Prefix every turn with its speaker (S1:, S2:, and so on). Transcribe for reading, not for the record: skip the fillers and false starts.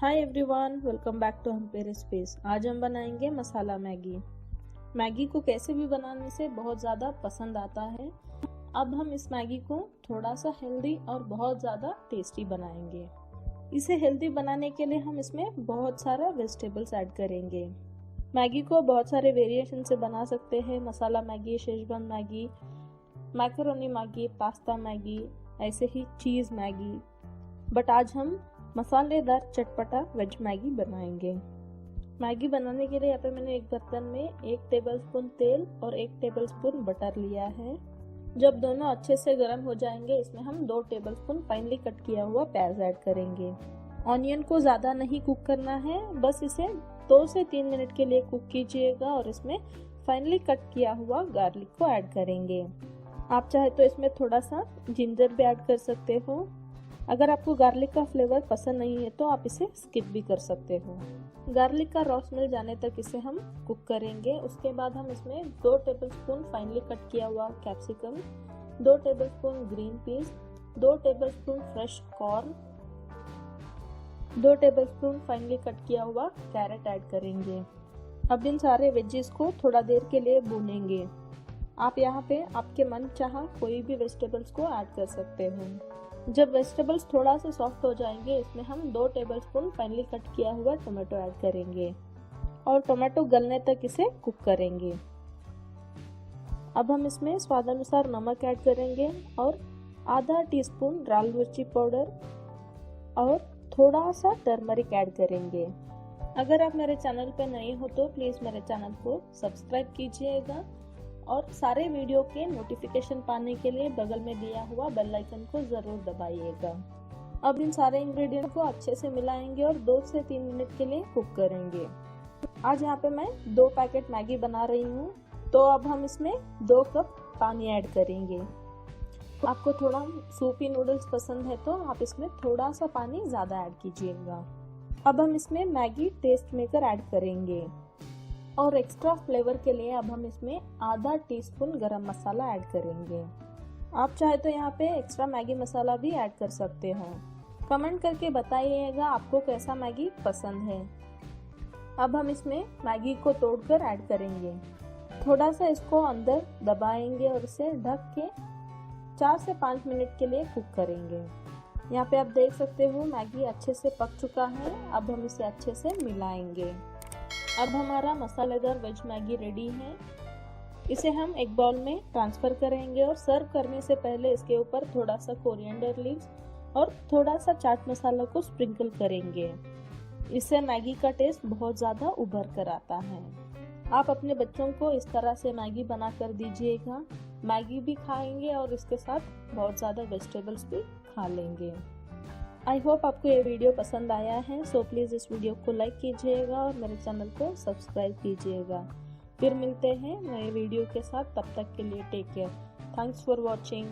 S1: Hi everyone, welcome back to हम पे recipes. आज हम बनाएंगे मसाला मैगी। मैगी को कैसे भी बनाने से बहुत ज़्यादा पसंद आता है। अब हम इस मैगी को थोड़ा सा हेल्दी और बहुत ज़्यादा टेस्टी बनाएंगे। इसे हेल्दी बनाने के लिए हम इसमें बहुत सारा वेजिटेबल्स ऐड करेंगे। मैगी को बहुत सारे वेरिएशन से बना सकते हैं। Masala Maggi, Schezwan Maggi, macaroni Maggi, pasta Maggi, ऐसे ही चीज़ मैगी। बट आज हम मसालेदार चटपटा वेज मैगी बनाएंगे। मैगी बनाने के लिए यहाँ पे मैंने एक बर्तन में 1 टेबलस्पून तेल और 1 टेबलस्पून बटर लिया है। जब दोनों अच्छे से गर्म हो जाएंगे, इसमें हम 2 टेबलस्पून फाइनली कट किया हुआ प्याज ऐड करेंगे। ऑनियन को ज़्यादा नहीं कुक करना है, बस इसे 2 से 3 मिनट के लिए कुक कीजिएगा और इसमें फाइनली कट किया हुआ गार्लिक को ऐड करेंगे। आप चाहे तो इसमें थोड़ा सा जिंजर भी ऐड कर सकते हो। अगर आपको गार्लिक का फ्लेवर पसंद नहीं है तो आप इसे स्किप भी कर सकते हो। गार्लिक का रॉ स्मेल जाने तक इसे हम कुक करेंगे। उसके बाद हम इसमें 2 टेबलस्पून फाइनली कट किया हुआ capsicum, 2 tablespoon green peas, 2 tablespoon fresh corn, 2 tablespoon finally cut किया हुआ कैरेट ऐड करेंगे। अब इन सारे वेजीज को थोड़ा देर के लिए भूनेंगे। आप यहाँ पे आपके मन चाहा कोई भी वेजिटेबल्स को ऐड कर सकते हो। जब वेजिटेबल्स थोड़ा सा सॉफ्ट हो जाएंगे, इसमें हम 2 टेबलस्पून फाइनली कट किया हुआ टोमेटो ऐड करेंगे और टोमेटो गलने तक इसे कुक करेंगे। अब हम इसमें स्वादानुसार नमक ऐड करेंगे और आधा टीस्पून लाल मिर्ची पाउडर और थोड़ा सा टर्मरिक ऐड करेंगे। अगर आप मेरे चैनल पे नए हो तो प्लीज़ मेरे चैनल को सब्सक्राइब कीजिएगा और सारे वीडियो के नोटिफिकेशन पाने के लिए बगल में दिया हुआ बेल आइकन को ज़रूर दबाइएगा। अब इन सारे इंग्रेडिएंट को अच्छे से मिलाएंगे और 2 से 3 मिनट के लिए कुक करेंगे। आज यहाँ पे मैं 2 पैकेट मैगी बना रही हूँ, तो अब हम इसमें 2 कप पानी ऐड करेंगे। आपको थोड़ा सूपी नूडल्स पसंद है तो आप इसमें थोड़ा सा पानी ज़्यादा ऐड कीजिएगा। अब हम इसमें मैगी टेस्ट मेकर ऐड करेंगे और एक्स्ट्रा फ्लेवर के लिए अब हम इसमें आधा टीस्पून गरम मसाला ऐड करेंगे। आप चाहे तो यहाँ पे एक्स्ट्रा मैगी मसाला भी ऐड कर सकते हो। कमेंट करके बताइएगा आपको कैसा मैगी पसंद है। अब हम इसमें मैगी को तोड़कर ऐड करेंगे। थोड़ा सा इसको अंदर दबाएंगे और इसे ढक के 4 से 5 मिनट के लिए कुक करेंगे। यहाँ पे आप देख सकते हो मैगी अच्छे से पक चुका है। अब हम इसे अच्छे से मिलाएंगे। अब हमारा मसालेदार वेज मैगी रेडी है। इसे हम एक बाउल में ट्रांसफ़र करेंगे और सर्व करने से पहले इसके ऊपर थोड़ा सा कोरिएंडर लीव्स और थोड़ा सा चाट मसाला को स्प्रिंकल करेंगे। इससे मैगी का टेस्ट बहुत ज़्यादा उभर कर आता है। आप अपने बच्चों को इस तरह से मैगी बना कर दीजिएगा। मैगी भी खाएंगे और इसके साथ बहुत ज़्यादा वेजिटेबल्स भी खा लेंगे। आई होप आपको ये वीडियो पसंद आया है, सो प्लीज़ इस वीडियो को लाइक कीजिएगा और मेरे चैनल को सब्सक्राइब कीजिएगा। फिर मिलते हैं नए वीडियो के साथ, तब तक के लिए take care. Thanks for watching.